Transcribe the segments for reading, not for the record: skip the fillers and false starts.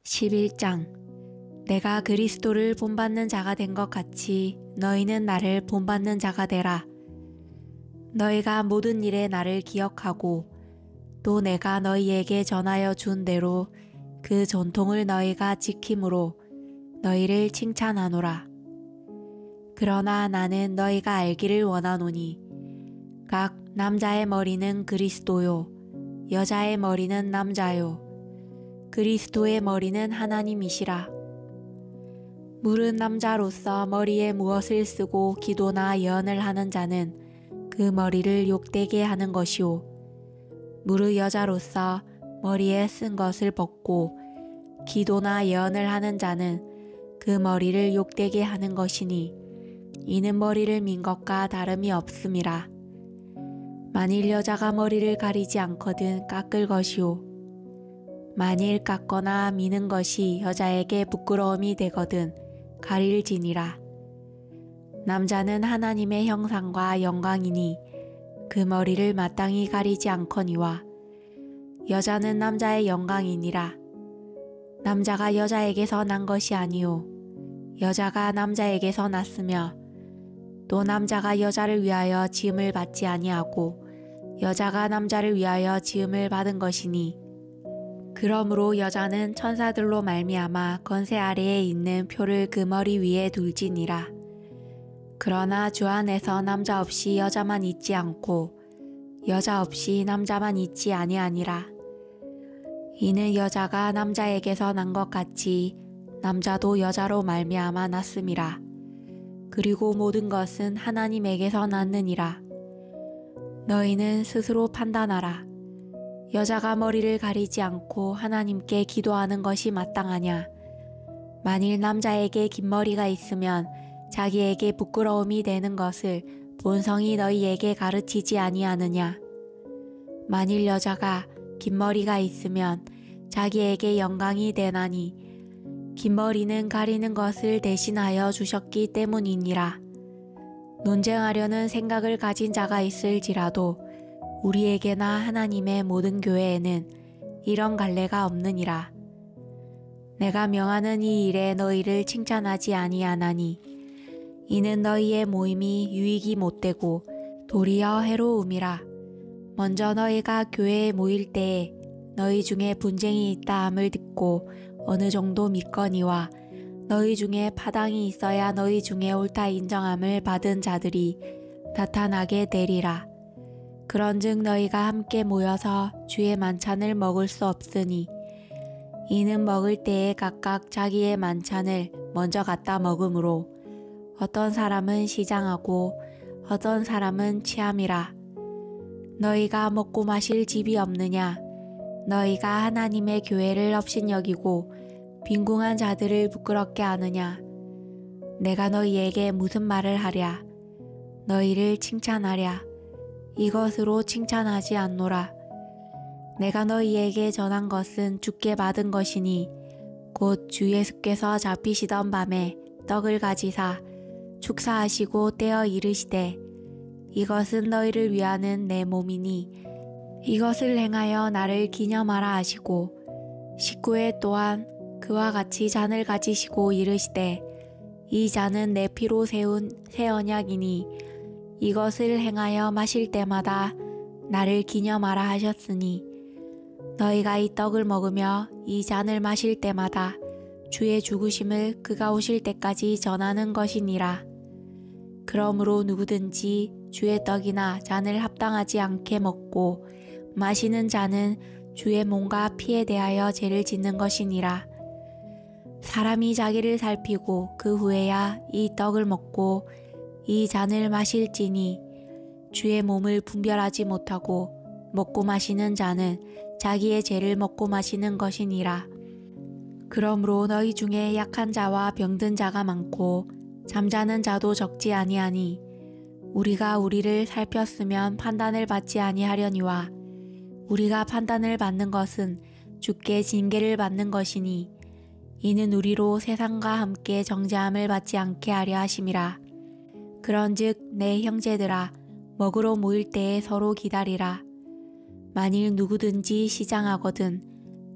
11장 내가 그리스도를 본받는 자가 된 것 같이 너희는 나를 본받는 자가 되라. 너희가 모든 일에 나를 기억하고 또 내가 너희에게 전하여 준 대로 그 전통을 너희가 지킴으로 너희를 칭찬하노라. 그러나 나는 너희가 알기를 원하노니 각 남자의 머리는 그리스도요 여자의 머리는 남자요 그리스도의 머리는 하나님이시라. 물은 남자로서 머리에 무엇을 쓰고 기도나 예언을 하는 자는 그 머리를 욕되게 하는 것이요 무릇 여자로서 머리에 쓴 것을 벗고 기도나 예언을 하는 자는 그 머리를 욕되게 하는 것이니 이는 머리를 민 것과 다름이 없음이라. 만일 여자가 머리를 가리지 않거든 깎을 것이요 만일 깎거나 미는 것이 여자에게 부끄러움이 되거든 가릴지니라. 남자는 하나님의 형상과 영광이니 그 머리를 마땅히 가리지 않거니와 여자는 남자의 영광이니라. 남자가 여자에게서 난 것이 아니요 여자가 남자에게서 났으며 또 남자가 여자를 위하여 지음을 받지 아니하고 여자가 남자를 위하여 지음을 받은 것이니 그러므로 여자는 천사들로 말미암아 권세 아래에 있는 표를 그 머리 위에 둘지니라. 그러나 주 안에서 남자 없이 여자만 있지 않고 여자 없이 남자만 있지 아니하니라. 이는 여자가 남자에게서 난 것 같이 남자도 여자로 말미암아 났음이라. 그리고 모든 것은 하나님에게서 났느니라. 너희는 스스로 판단하라. 여자가 머리를 가리지 않고 하나님께 기도하는 것이 마땅하냐? 만일 남자에게 긴 머리가 있으면 자기에게 부끄러움이 되는 것을 본성이 너희에게 가르치지 아니하느냐? 만일 여자가 긴 머리가 있으면 자기에게 영광이 되나니 긴 머리는 가리는 것을 대신하여 주셨기 때문이니라. 논쟁하려는 생각을 가진 자가 있을지라도 우리에게나 하나님의 모든 교회에는 이런 갈래가 없느니라. 내가 명하는 이 일에 너희를 칭찬하지 아니하나니 이는 너희의 모임이 유익이 못되고 도리어 해로움이라. 먼저 너희가 교회에 모일 때에 너희 중에 분쟁이 있다 함을 듣고 어느 정도 믿거니와 너희 중에 파당이 있어야 너희 중에 옳다 인정함을 받은 자들이 나타나게 되리라. 그런즉 너희가 함께 모여서 주의 만찬을 먹을 수 없으니 이는 먹을 때에 각각 자기의 만찬을 먼저 갖다 먹으므로 어떤 사람은 시장하고 어떤 사람은 취함이라. 너희가 먹고 마실 집이 없느냐? 너희가 하나님의 교회를 업신여기고 빈궁한 자들을 부끄럽게 하느냐? 내가 너희에게 무슨 말을 하랴? 너희를 칭찬하랴? 이것으로 칭찬하지 않노라. 내가 너희에게 전한 것은 주께 받은 것이니 곧 주 예수께서 잡히시던 밤에 떡을 가지사 축사하시고 떼어 이르시되 이것은 너희를 위하는 내 몸이니 이것을 행하여 나를 기념하라 하시고 식후에 또한 그와 같이 잔을 가지시고 이르시되 이 잔은 내 피로 세운 새 언약이니 이것을 행하여 마실 때마다 나를 기념하라 하셨으니 너희가 이 떡을 먹으며 이 잔을 마실 때마다 주의 죽으심을 그가 오실 때까지 전하는 것이니라. 그러므로 누구든지 주의 떡이나 잔을 합당하지 않게 먹고 마시는 자는 주의 몸과 피에 대하여 죄를 짓는 것이니라. 사람이 자기를 살피고 그 후에야 이 떡을 먹고 이 잔을 마실지니 주의 몸을 분별하지 못하고 먹고 마시는 자는 자기의 죄를 먹고 마시는 것이니라. 그러므로 너희 중에 약한 자와 병든 자가 많고 잠자는 자도 적지 아니하니 우리가 우리를 살폈으면 판단을 받지 아니하려니와 우리가 판단을 받는 것은 주께 징계를 받는 것이니 이는 우리로 세상과 함께 정죄함을 받지 않게 하려 하심이라. 그런즉 내 형제들아 먹으러 모일 때에 서로 기다리라. 만일 누구든지 시장하거든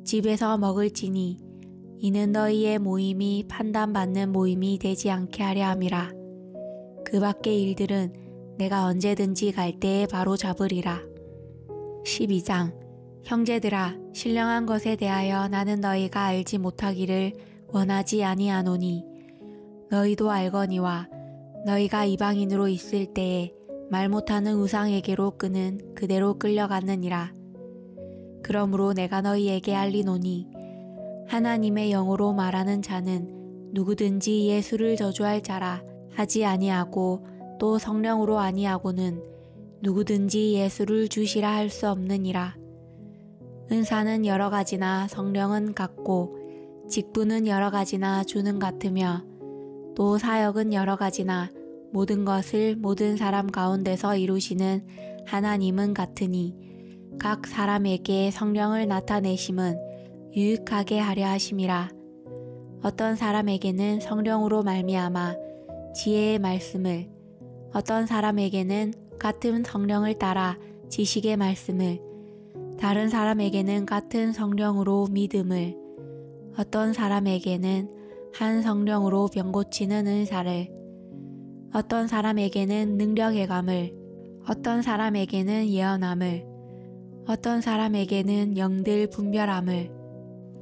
집에서 먹을지니 이는 너희의 모임이 판단받는 모임이 되지 않게 하려 함이라. 그 밖의 일들은 내가 언제든지 갈 때에 바로 잡으리라. 12장. 형제들아, 신령한 것에 대하여 나는 너희가 알지 못하기를 원하지 아니하노니 너희도 알거니와 너희가 이방인으로 있을 때에 말 못하는 우상에게로 끄는 그대로 끌려갔느니라. 그러므로 내가 너희에게 알리노니 하나님의 영으로 말하는 자는 누구든지 예수를 저주할 자라 하지 아니하고 또 성령으로 아니하고는 누구든지 예수를 주시라 할 수 없느니라. 은사는 여러 가지나 성령은 같고 직분은 여러 가지나 주는 같으며 또 사역은 여러 가지나 모든 것을 모든 사람 가운데서 이루시는 하나님은 같으니 각 사람에게 성령을 나타내심은 유익하게 하려 하심이라. 어떤 사람에게는 성령으로 말미암아 지혜의 말씀을, 어떤 사람에게는 같은 성령을 따라 지식의 말씀을, 다른 사람에게는 같은 성령으로 믿음을, 어떤 사람에게는 한 성령으로 병 고치는 은사를, 어떤 사람에게는 능력의 감을, 어떤 사람에게는 예언함을, 어떤 사람에게는 영들 분별함을,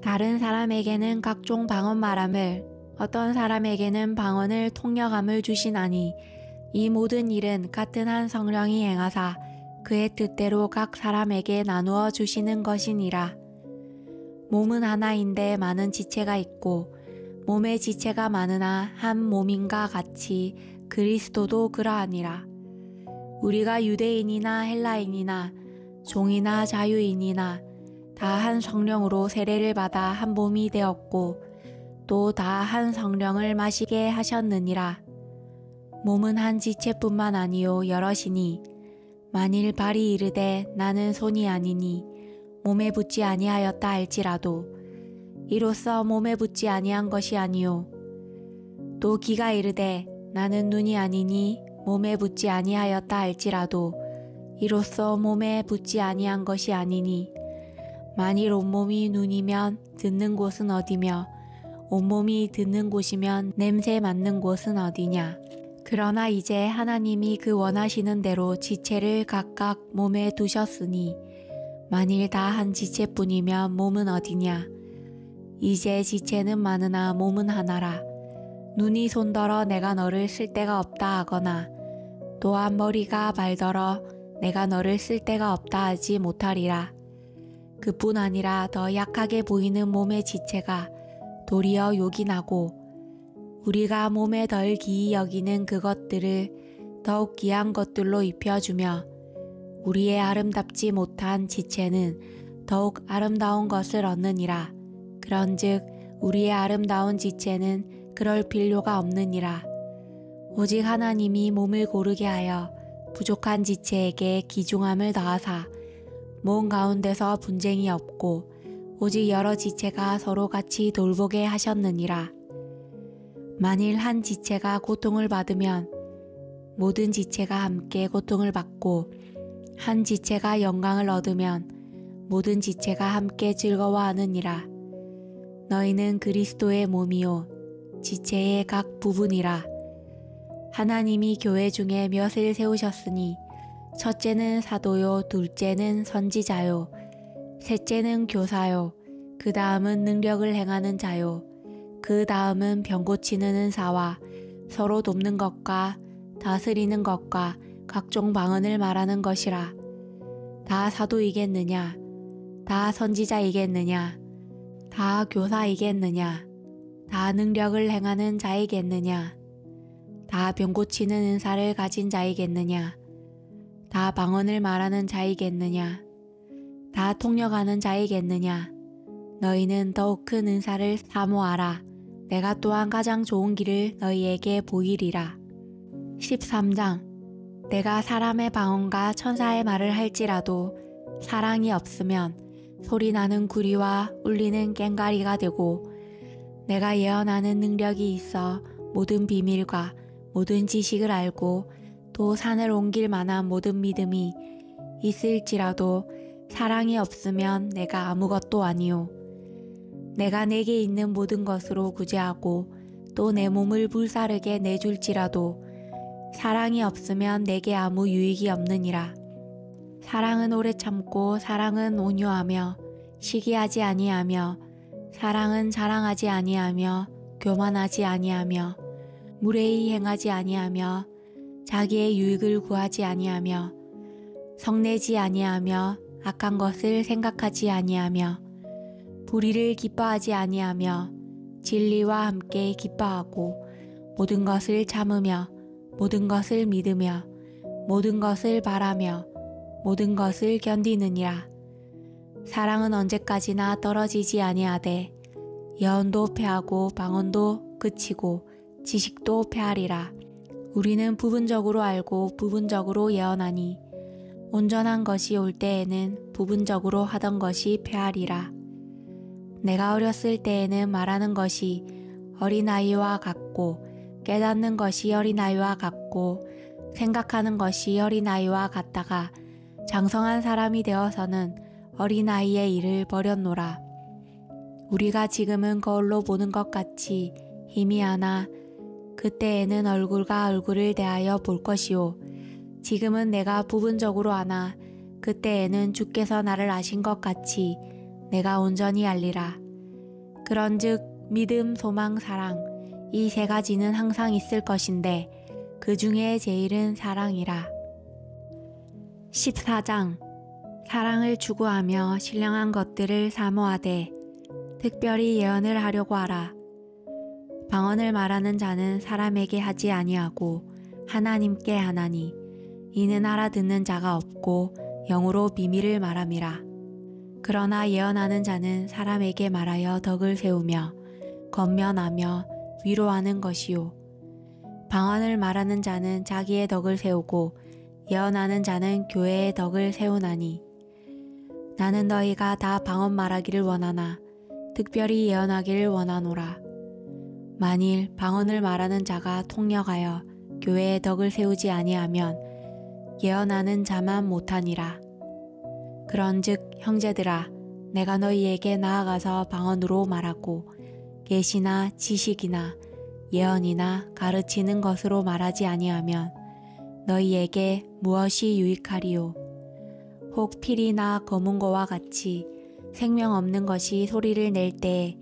다른 사람에게는 각종 방언 말함을, 어떤 사람에게는 방언을 통역함을 주시나니 이 모든 일은 같은 한 성령이 행하사 그의 뜻대로 각 사람에게 나누어 주시는 것이니라. 몸은 하나인데 많은 지체가 있고 몸의 지체가 많으나 한 몸인가 같이 그리스도도 그러하니라. 우리가 유대인이나 헬라인이나 종이나 자유인이나 다 한 성령으로 세례를 받아 한 몸이 되었고 또 다 한 성령을 마시게 하셨느니라. 몸은 한 지체뿐만 아니요 여럿이니 만일 발이 이르되 나는 손이 아니니 몸에 붙지 아니하였다 할지라도 이로써 몸에 붙지 아니한 것이 아니요 또 귀가 이르되 나는 눈이 아니니 몸에 붙지 아니하였다 할지라도 이로써 몸에 붙지 아니한 것이 아니니 만일 온몸이 눈이면 듣는 곳은 어디며 온몸이 듣는 곳이면 냄새 맡는 곳은 어디냐. 그러나 이제 하나님이 그 원하시는 대로 지체를 각각 몸에 두셨으니 만일 다 한 지체뿐이면 몸은 어디냐. 이제 지체는 많으나 몸은 하나라. 눈이 손더러 내가 너를 쓸 데가 없다 하거나 또한 머리가 발더러 내가 너를 쓸 데가 없다 하지 못하리라. 그뿐 아니라 더 약하게 보이는 몸의 지체가 도리어 욕이 나고 우리가 몸에 덜 기이 여기는 그것들을 더욱 귀한 것들로 입혀주며 우리의 아름답지 못한 지체는 더욱 아름다운 것을 얻느니라. 그런즉 우리의 아름다운 지체는 그럴 필요가 없느니라. 오직 하나님이 몸을 고르게 하여 부족한 지체에게 기중함을 더하사 몸 가운데서 분쟁이 없고 오직 여러 지체가 서로 같이 돌보게 하셨느니라. 만일 한 지체가 고통을 받으면 모든 지체가 함께 고통을 받고 한 지체가 영광을 얻으면 모든 지체가 함께 즐거워하느니라. 너희는 그리스도의 몸이요 지체의 각 부분이라. 하나님이 교회 중에 몇을 세우셨으니 첫째는 사도요 둘째는 선지자요 셋째는 교사요 그 다음은 능력을 행하는 자요 그 다음은 병 고치는 은사와 서로 돕는 것과 다스리는 것과 각종 방언을 말하는 것이라. 다 사도이겠느냐? 다 선지자이겠느냐? 다 교사이겠느냐? 다 능력을 행하는 자이겠느냐? 다 병 고치는 은사를 가진 자이겠느냐? 다 방언을 말하는 자이겠느냐? 다 통역하는 자이겠느냐? 너희는 더욱 큰 은사를 사모하라. 내가 또한 가장 좋은 길을 너희에게 보이리라. 13장. 내가 사람의 방언과 천사의 말을 할지라도 사랑이 없으면 소리나는 구리와 울리는 꽹과리가 되고 내가 예언하는 능력이 있어 모든 비밀과 모든 지식을 알고 또 산을 옮길 만한 모든 믿음이 있을지라도 사랑이 없으면 내가 아무것도 아니요 내가 내게 있는 모든 것으로 구제하고 또 내 몸을 불사르게 내줄지라도 사랑이 없으면 내게 아무 유익이 없느니라. 사랑은 오래 참고 사랑은 온유하며 시기하지 아니하며 사랑은 자랑하지 아니하며 교만하지 아니하며 무례히 행하지 아니하며 자기의 유익을 구하지 아니하며 성내지 아니하며 악한 것을 생각하지 아니하며 불의를 기뻐하지 아니하며 진리와 함께 기뻐하고 모든 것을 참으며 모든 것을 믿으며 모든 것을 바라며 모든 것을 견디느니라. 사랑은 언제까지나 떨어지지 아니하되 예언도 패하고 방언도 그치고 지식도 패하리라. 우리는 부분적으로 알고 부분적으로 예언하니 온전한 것이 올 때에는 부분적으로 하던 것이 패하리라. 내가 어렸을 때에는 말하는 것이 어린아이와 같고 깨닫는 것이 어린아이와 같고 생각하는 것이 어린아이와 같다가 장성한 사람이 되어서는 어린아이의 일을 버렸노라. 우리가 지금은 거울로 보는 것 같이 희미하나 그때에는 얼굴과 얼굴을 대하여 볼 것이요. 지금은 내가 부분적으로 아나 그때에는 주께서 나를 아신 것 같이 내가 온전히 알리라. 그런즉 믿음, 소망, 사랑 이 세 가지는 항상 있을 것인데 그 중에 제일은 사랑이라. 14장 사랑을 추구하며 신령한 것들을 사모하되 특별히 예언을 하려고 하라. 방언을 말하는 자는 사람에게 하지 아니하고 하나님께 하나니 이는 알아듣는 자가 없고 영으로 비밀을 말함이라. 그러나 예언하는 자는 사람에게 말하여 덕을 세우며 권면하며 위로하는 것이요. 방언을 말하는 자는 자기의 덕을 세우고 예언하는 자는 교회의 덕을 세우나니 나는 너희가 다 방언 말하기를 원하나 특별히 예언하기를 원하노라. 만일 방언을 말하는 자가 통역하여 교회의 덕을 세우지 아니하면 예언하는 자만 못하니라. 그런즉 형제들아 내가 너희에게 나아가서 방언으로 말하고 계시나 지식이나 예언이나 가르치는 것으로 말하지 아니하면 너희에게 무엇이 유익하리요. 혹 필이나 검은고와 같이 생명 없는 것이 소리를 낼 때에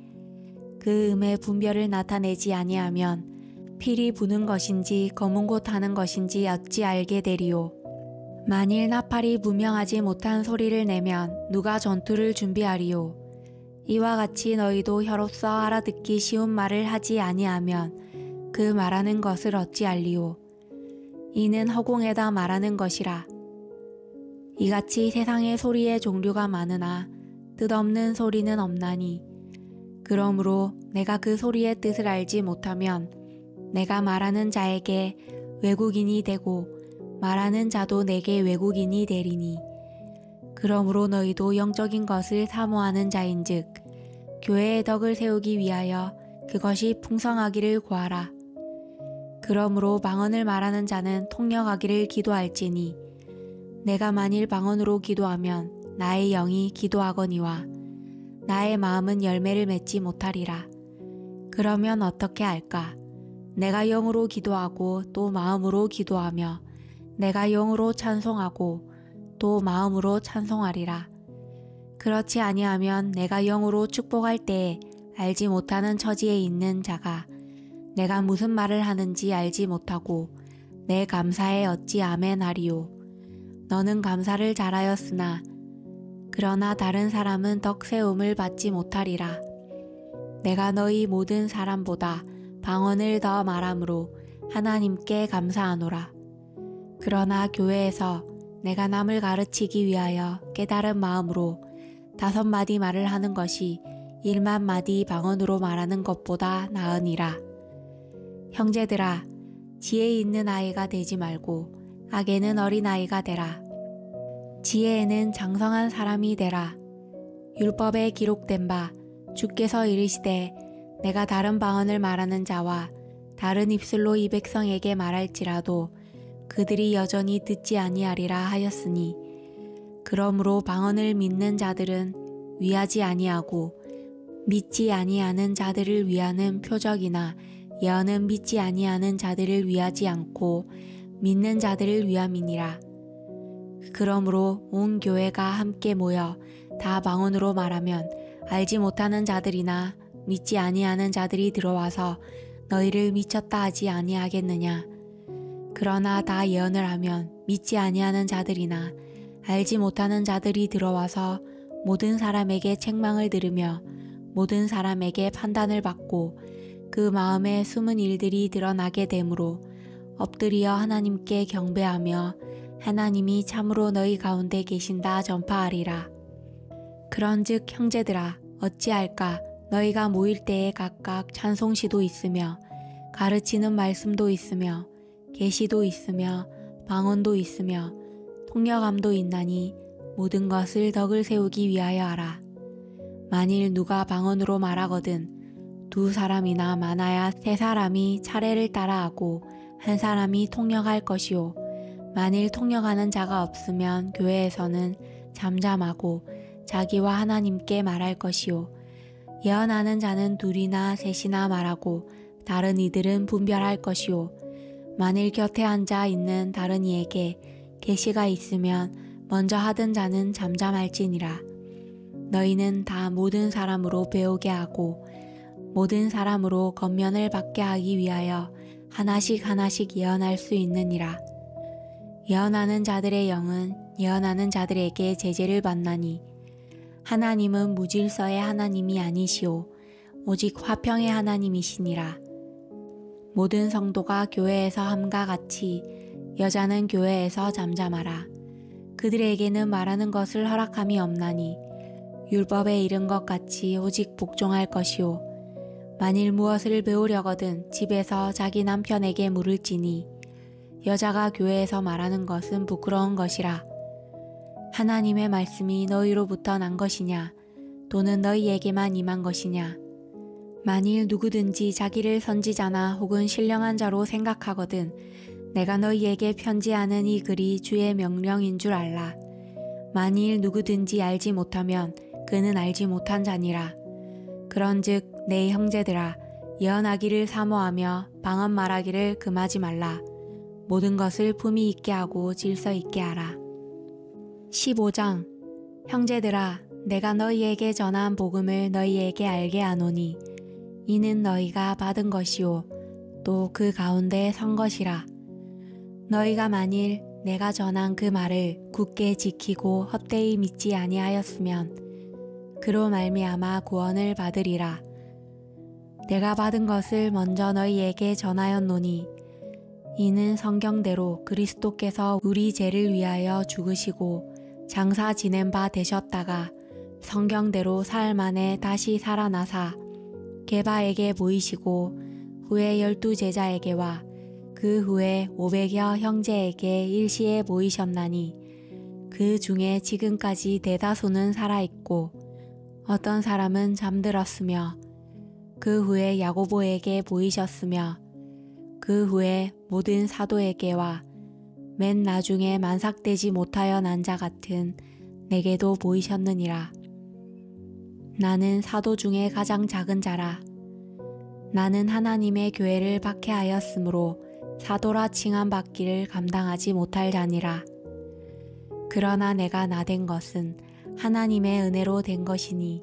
그 음의 분별을 나타내지 아니하면 필이 부는 것인지 검은고 타는 것인지 어찌 알게 되리요. 만일 나팔이 분명하지 못한 소리를 내면 누가 전투를 준비하리요. 이와 같이 너희도 혀로서 알아듣기 쉬운 말을 하지 아니하면 그 말하는 것을 어찌 알리요. 이는 허공에다 말하는 것이라. 이같이 세상의 소리의 종류가 많으나 뜻없는 소리는 없나니 그러므로 내가 그 소리의 뜻을 알지 못하면 내가 말하는 자에게 외국인이 되고 말하는 자도 내게 외국인이 되리니 그러므로 너희도 영적인 것을 사모하는 자인즉 교회의 덕을 세우기 위하여 그것이 풍성하기를 구하라. 그러므로 방언을 말하는 자는 통역하기를 기도할지니 내가 만일 방언으로 기도하면 나의 영이 기도하거니와 나의 마음은 열매를 맺지 못하리라. 그러면 어떻게 할까? 내가 영으로 기도하고 또 마음으로 기도하며 내가 영으로 찬송하고 또 마음으로 찬송하리라. 그렇지 아니하면 내가 영으로 축복할 때에 알지 못하는 처지에 있는 자가 내가 무슨 말을 하는지 알지 못하고 내 감사에 어찌 아멘하리요. 너는 감사를 잘하였으나 그러나 다른 사람은 덕세움을 받지 못하리라. 내가 너희 모든 사람보다 방언을 더 말함으로 하나님께 감사하노라. 그러나 교회에서 내가 남을 가르치기 위하여 깨달은 마음으로 5마디 말을 하는 것이 1만 마디 방언으로 말하는 것보다 나으니라. 형제들아, 지혜 있는 아이가 되지 말고 악에는 어린아이가 되라. 지혜에는 장성한 사람이 되라. 율법에 기록된 바 주께서 이르시되 내가 다른 방언을 말하는 자와 다른 입술로 이 백성에게 말할지라도 그들이 여전히 듣지 아니하리라 하였으니 그러므로 방언을 믿는 자들은 위하지 아니하고 믿지 아니하는 자들을 위하는 표적이나 예언은 믿지 아니하는 자들을 위하지 않고 믿는 자들을 위함이니라. 그러므로 온 교회가 함께 모여 다 방언으로 말하면 알지 못하는 자들이나 믿지 아니하는 자들이 들어와서 너희를 미쳤다 하지 아니하겠느냐. 그러나 다 예언을 하면 믿지 아니하는 자들이나 알지 못하는 자들이 들어와서 모든 사람에게 책망을 들으며 모든 사람에게 판단을 받고 그 마음에 숨은 일들이 드러나게 되므로 엎드려 하나님께 경배하며 하나님이 참으로 너희 가운데 계신다 전파하리라. 그런즉 형제들아 어찌할까. 너희가 모일 때에 각각 찬송시도 있으며 가르치는 말씀도 있으며 계시도 있으며 방언도 있으며 통역함도 있나니 모든 것을 덕을 세우기 위하여 하라. 만일 누가 방언으로 말하거든 두 사람이나 많아야 세 사람이 차례를 따라 하고 한 사람이 통역할 것이요. 만일 통역하는 자가 없으면 교회에서는 잠잠하고 자기와 하나님께 말할 것이요. 예언하는 자는 둘이나 셋이나 말하고 다른 이들은 분별할 것이요. 만일 곁에 앉아 있는 다른 이에게 계시가 있으면 먼저 하던 자는 잠잠할지니라. 너희는 다 모든 사람으로 배우게 하고 모든 사람으로 권면을 받게 하기 위하여 하나씩 하나씩 예언할 수 있느니라. 예언하는 자들의 영은 예언하는 자들에게 제재를 받나니 하나님은 무질서의 하나님이 아니시오 오직 화평의 하나님이시니라. 모든 성도가 교회에서 함과 같이 여자는 교회에서 잠잠하라. 그들에게는 말하는 것을 허락함이 없나니 율법에 이른 것 같이 오직 복종할 것이요. 만일 무엇을 배우려거든 집에서 자기 남편에게 물을지니 여자가 교회에서 말하는 것은 부끄러운 것이라. 하나님의 말씀이 너희로부터 난 것이냐 또는 너희에게만 임한 것이냐. 만일 누구든지 자기를 선지자나 혹은 신령한 자로 생각하거든 내가 너희에게 편지하는 이 글이 주의 명령인 줄 알라. 만일 누구든지 알지 못하면 그는 알지 못한 자니라. 그런즉 내 형제들아 예언하기를 사모하며 방언 말하기를 금하지 말라. 모든 것을 품위 있게 하고 질서 있게 하라. 15장 형제들아 내가 너희에게 전한 복음을 너희에게 알게 하노니 이는 너희가 받은 것이요 또 그 가운데 선 것이라. 너희가 만일 내가 전한 그 말을 굳게 지키고 헛되이 믿지 아니하였으면 그로 말미암아 구원을 받으리라. 내가 받은 것을 먼저 너희에게 전하였노니 이는 성경대로 그리스도께서 우리 죄를 위하여 죽으시고 장사 지낸 바 되셨다가 성경대로 사흘 만에 다시 살아나사 게바에게 보이시고 후에 12 제자에게와 그 후에 500여 형제에게 일시에 보이셨나니 그 중에 지금까지 대다수는 살아있고 어떤 사람은 잠들었으며 그 후에 야고보에게 보이셨으며 그 후에 모든 사도에게와 맨 나중에 만삭되지 못하여 난 자 같은 내게도 보이셨느니라. 나는 사도 중에 가장 작은 자라. 나는 하나님의 교회를 박해하였으므로 사도라 칭함 받기를 감당하지 못할 자니라. 그러나 내가 나된 것은 하나님의 은혜로 된 것이니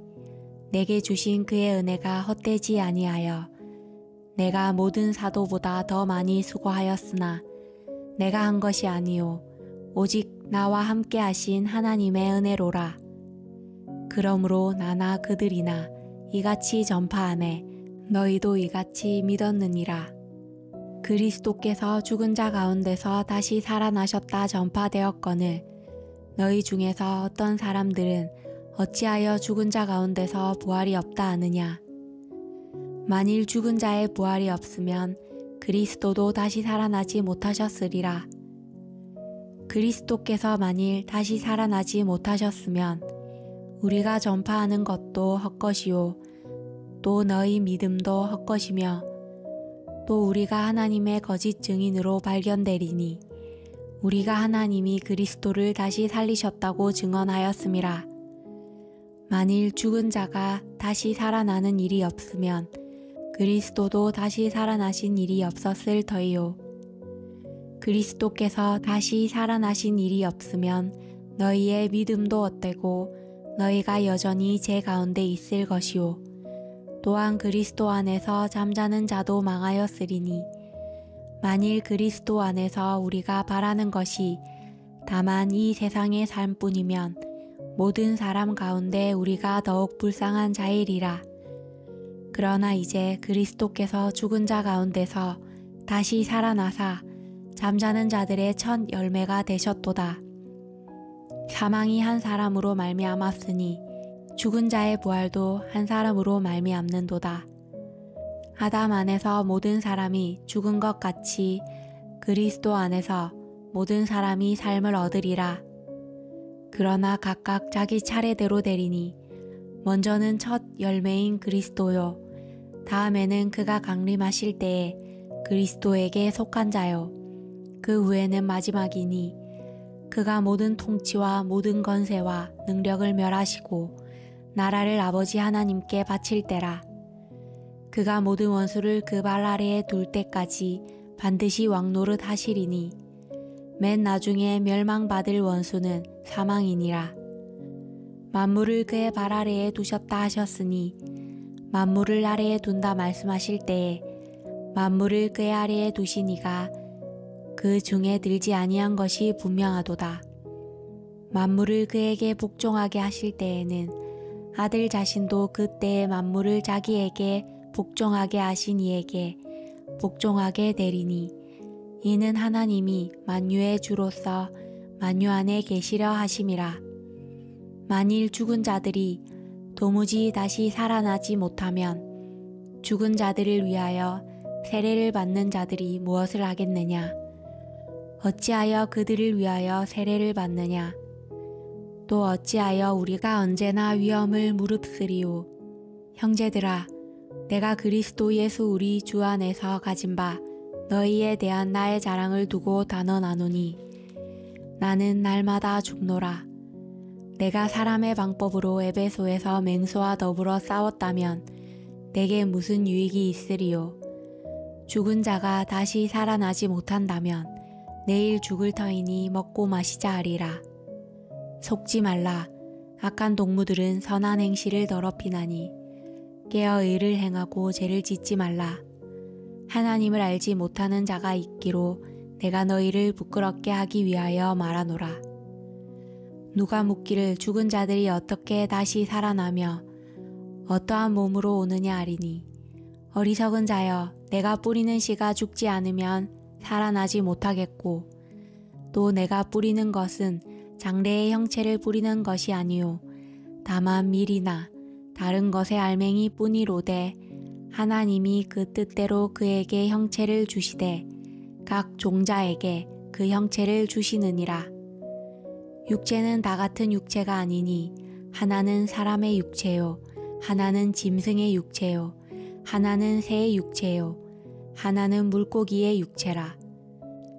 내게 주신 그의 은혜가 헛되지 아니하여 내가 모든 사도보다 더 많이 수고하였으나 내가 한 것이 아니요 오직 나와 함께 하신 하나님의 은혜로라. 그러므로 나나 그들이나 이같이 전파하매 너희도 이같이 믿었느니라. 그리스도께서 죽은 자 가운데서 다시 살아나셨다 전파되었거늘 너희 중에서 어떤 사람들은 어찌하여 죽은 자 가운데서 부활이 없다 하느냐. 만일 죽은 자의 부활이 없으면 그리스도도 다시 살아나지 못하셨으리라. 그리스도께서 만일 다시 살아나지 못하셨으면 우리가 전파하는 것도 헛것이요 또 너희 믿음도 헛것이며 또 우리가 하나님의 거짓 증인으로 발견되리니 우리가 하나님이 그리스도를 다시 살리셨다고 증언하였음이라. 만일 죽은 자가 다시 살아나는 일이 없으면 그리스도도 다시 살아나신 일이 없었을 터이요. 그리스도께서 다시 살아나신 일이 없으면 너희의 믿음도 헛되고 너희가 여전히 제 가운데 있을 것이요. 또한 그리스도 안에서 잠자는 자도 망하였으리니 만일 그리스도 안에서 우리가 바라는 것이 다만 이 세상의 삶뿐이면 모든 사람 가운데 우리가 더욱 불쌍한 자이리라. 그러나 이제 그리스도께서 죽은 자 가운데서 다시 살아나사 잠자는 자들의 첫 열매가 되셨도다. 사망이 한 사람으로 말미암았으니 죽은 자의 부활도 한 사람으로 말미암는도다. 아담 안에서 모든 사람이 죽은 것 같이 그리스도 안에서 모든 사람이 삶을 얻으리라. 그러나 각각 자기 차례대로 되리니 먼저는 첫 열매인 그리스도요. 다음에는 그가 강림하실 때에 그리스도에게 속한 자요. 그 후에는 마지막이니 그가 모든 통치와 모든 권세와 능력을 멸하시고 나라를 아버지 하나님께 바칠 때라. 그가 모든 원수를 그 발 아래에 둘 때까지 반드시 왕노릇 하시리니 맨 나중에 멸망받을 원수는 사망이니라. 만물을 그의 발 아래에 두셨다 하셨으니 만물을 아래에 둔다 말씀하실 때에 만물을 그의 아래에 두시니가 그 중에 들지 아니한 것이 분명하도다. 만물을 그에게 복종하게 하실 때에는 아들 자신도 그때의 만물을 자기에게 복종하게 하신 이에게 복종하게 되리니 이는 하나님이 만유의 주로서 만유 안에 계시려 하심이라. 만일 죽은 자들이 도무지 다시 살아나지 못하면 죽은 자들을 위하여 세례를 받는 자들이 무엇을 하겠느냐? 어찌하여 그들을 위하여 세례를 받느냐? 또 어찌하여 우리가 언제나 위험을 무릅쓰리오? 형제들아, 내가 그리스도 예수 우리 주 안에서 가진 바 너희에 대한 나의 자랑을 두고 단언하노니 나는 날마다 죽노라. 내가 사람의 방법으로 에베소에서 맹수와 더불어 싸웠다면 내게 무슨 유익이 있으리요? 죽은 자가 다시 살아나지 못한다면 내일 죽을 터이니 먹고 마시자 하리라. 속지 말라. 악한 동무들은 선한 행실을 더럽히나니 깨어 의를 행하고 죄를 짓지 말라. 하나님을 알지 못하는 자가 있기로 내가 너희를 부끄럽게 하기 위하여 말하노라. 누가 묻기를 죽은 자들이 어떻게 다시 살아나며 어떠한 몸으로 오느냐 하리니 어리석은 자여, 내가 뿌리는 씨가 죽지 않으면 살아나지 못하겠고 또 내가 뿌리는 것은 장래의 형체를 뿌리는 것이 아니요 다만 밀이나 다른 것의 알맹이 뿐이로되 하나님이 그 뜻대로 그에게 형체를 주시되 각 종자에게 그 형체를 주시느니라. 육체는 다 같은 육체가 아니니 하나는 사람의 육체요 하나는 짐승의 육체요 하나는 새의 육체요 하나는 물고기의 육체라.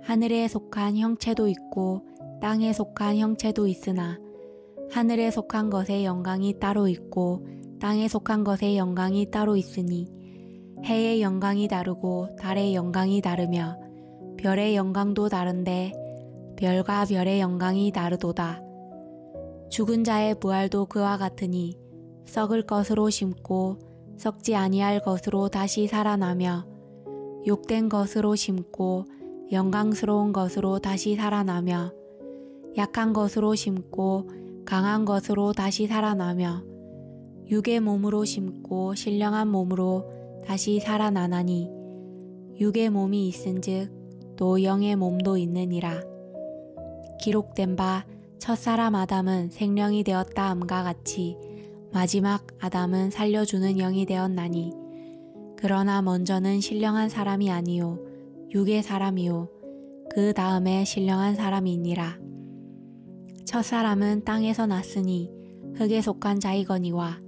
하늘에 속한 형체도 있고 땅에 속한 형체도 있으나 하늘에 속한 것의 영광이 따로 있고 땅에 속한 것의 영광이 따로 있으니 해의 영광이 다르고 달의 영광이 다르며 별의 영광도 다른데 별과 별의 영광이 다르도다. 죽은 자의 부활도 그와 같으니 썩을 것으로 심고 썩지 아니할 것으로 다시 살아나며 욕된 것으로 심고 영광스러운 것으로 다시 살아나며 약한 것으로 심고 강한 것으로 다시 살아나며 육의 몸으로 심고 신령한 몸으로 다시 살아나나니 육의 몸이 있은즉 또 영의 몸도 있느니라. 기록된 바 첫사람 아담은 생령이 되었다 함과 같이 마지막 아담은 살려주는 영이 되었나니 그러나 먼저는 신령한 사람이 아니요 육의 사람이요 그 다음에 신령한 사람이니라. 첫사람은 땅에서 났으니 흙에 속한 자이거니와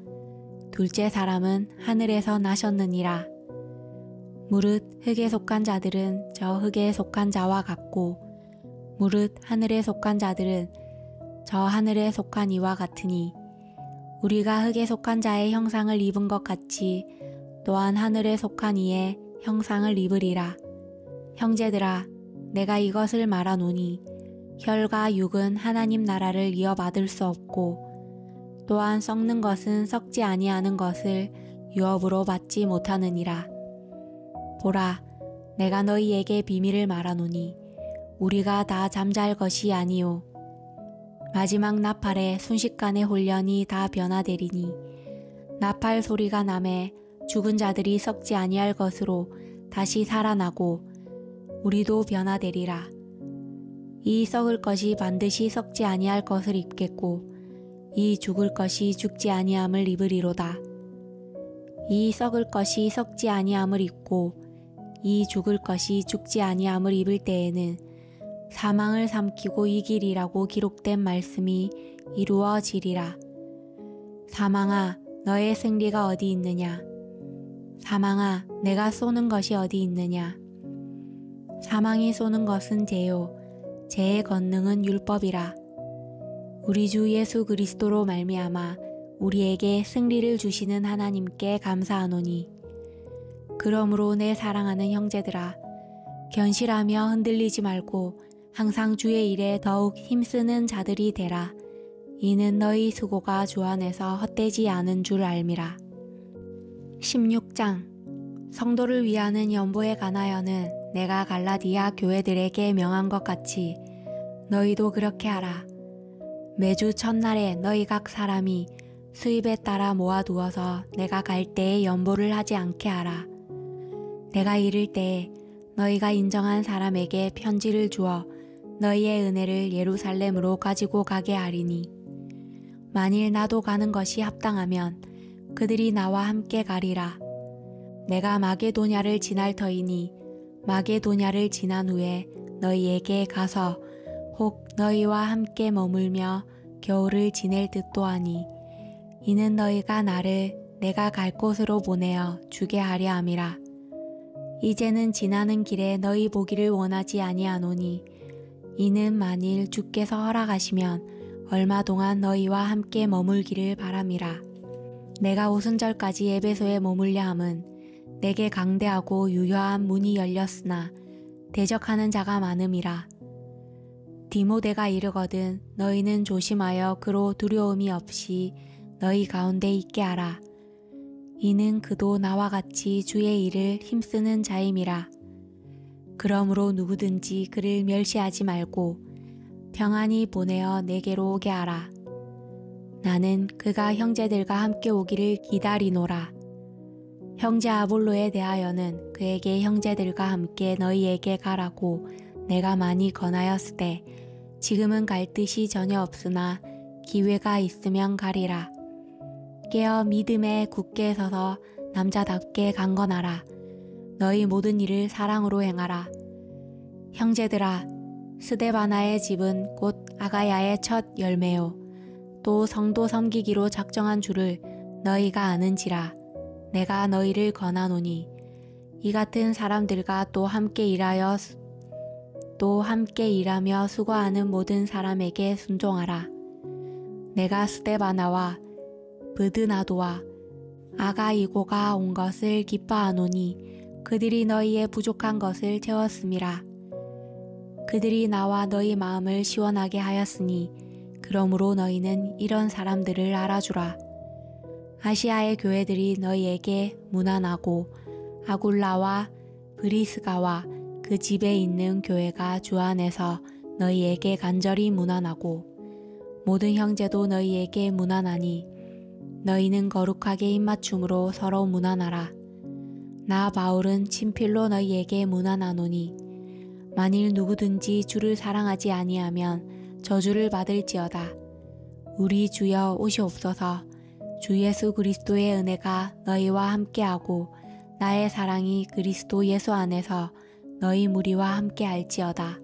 둘째 사람은 하늘에서 나셨느니라. 무릇 흙에 속한 자들은 저 흙에 속한 자와 같고 무릇 하늘에 속한 자들은 저 하늘에 속한 이와 같으니 우리가 흙에 속한 자의 형상을 입은 것 같이 또한 하늘에 속한 이의 형상을 입으리라. 형제들아, 내가 이것을 말하노니 혈과 육은 하나님 나라를 이어받을 수 없고 또한 썩는 것은 썩지 아니하는 것을 유업으로 받지 못하느니라. 보라, 내가 너희에게 비밀을 말하노니 우리가 다 잠잘 것이 아니요 마지막 나팔에 순식간에 홀련히 다 변화되리니 나팔 소리가 나매 죽은 자들이 썩지 아니할 것으로 다시 살아나고 우리도 변화되리라. 이 썩을 것이 반드시 썩지 아니할 것을 입겠고 이 죽을 것이 죽지 아니함을 입으리로다. 이 썩을 것이 썩지 아니함을 입고 이 죽을 것이 죽지 아니함을 입을 때에는 사망을 삼키고 이기리라고 기록된 말씀이 이루어지리라. 사망아, 너의 승리가 어디 있느냐? 사망아, 내가 쏘는 것이 어디 있느냐? 사망이 쏘는 것은 죄요, 죄의 권능은 율법이라. 우리 주 예수 그리스도로 말미암아 우리에게 승리를 주시는 하나님께 감사하노니 그러므로 내 사랑하는 형제들아, 견실하며 흔들리지 말고 항상 주의 일에 더욱 힘쓰는 자들이 되라. 이는 너희 수고가 주 안에서 헛되지 않은 줄 알미라. 16장 성도를 위하는 연보에 관하여는 내가 갈라디아 교회들에게 명한 것 같이 너희도 그렇게 하라. 매주 첫날에 너희 각 사람이 수입에 따라 모아두어서 내가 갈 때에 연보를 하지 않게 하라. 내가 이를 때에 너희가 인정한 사람에게 편지를 주어 너희의 은혜를 예루살렘으로 가지고 가게 하리니 만일 나도 가는 것이 합당하면 그들이 나와 함께 가리라. 내가 마게도냐를 지날 터이니 마게도냐를 지난 후에 너희에게 가서 혹 너희와 함께 머물며 겨울을 지낼 듯도 하니 이는 너희가 나를 내가 갈 곳으로 보내어 주게 하려 함이라. 이제는 지나는 길에 너희 보기를 원하지 아니하노니 이는 만일 주께서 허락하시면 얼마 동안 너희와 함께 머물기를 바람이라. 내가 오순절까지 에베소에 머물려 함은 내게 강대하고 유효한 문이 열렸으나 대적하는 자가 많음이라. 디모데가 이르거든 너희는 조심하여 그로 두려움이 없이 너희 가운데 있게 하라. 이는 그도 나와 같이 주의 일을 힘쓰는 자임이라. 그러므로 누구든지 그를 멸시하지 말고 평안히 보내어 내게로 오게 하라. 나는 그가 형제들과 함께 오기를 기다리노라. 형제 아볼로에 대하여는 그에게 형제들과 함께 너희에게 가라고 내가 많이 권하였으되 지금은 갈 뜻이 전혀 없으나 기회가 있으면 가리라. 깨어 믿음에 굳게 서서 남자답게 강건하라. 너희 모든 일을 사랑으로 행하라. 형제들아, 스데바나의 집은 곧 아가야의 첫 열매요. 또 성도 섬기기로 작정한 줄을 너희가 아는지라. 내가 너희를 권하노니 이 같은 사람들과 또 함께 일하며 수고하는 모든 사람에게 순종하라. 내가 스데바나와 브드나도와 아가이고가 온 것을 기뻐하노니 그들이 너희의 부족한 것을 채웠음이라. 그들이 나와 너희 마음을 시원하게 하였으니 그러므로 너희는 이런 사람들을 알아주라. 아시아의 교회들이 너희에게 문안하고 아굴라와 브리스가와 그 집에 있는 교회가 주 안에서 너희에게 간절히 문안하고 모든 형제도 너희에게 문안하니 너희는 거룩하게 입맞춤으로 서로 문안하라. 나 바울은 친필로 너희에게 문안하노니 만일 누구든지 주를 사랑하지 아니하면 저주를 받을지어다. 우리 주여 오시옵소서. 주 예수 그리스도의 은혜가 너희와 함께하고 나의 사랑이 그리스도 예수 안에서 너희 무리와 함께 할지어다.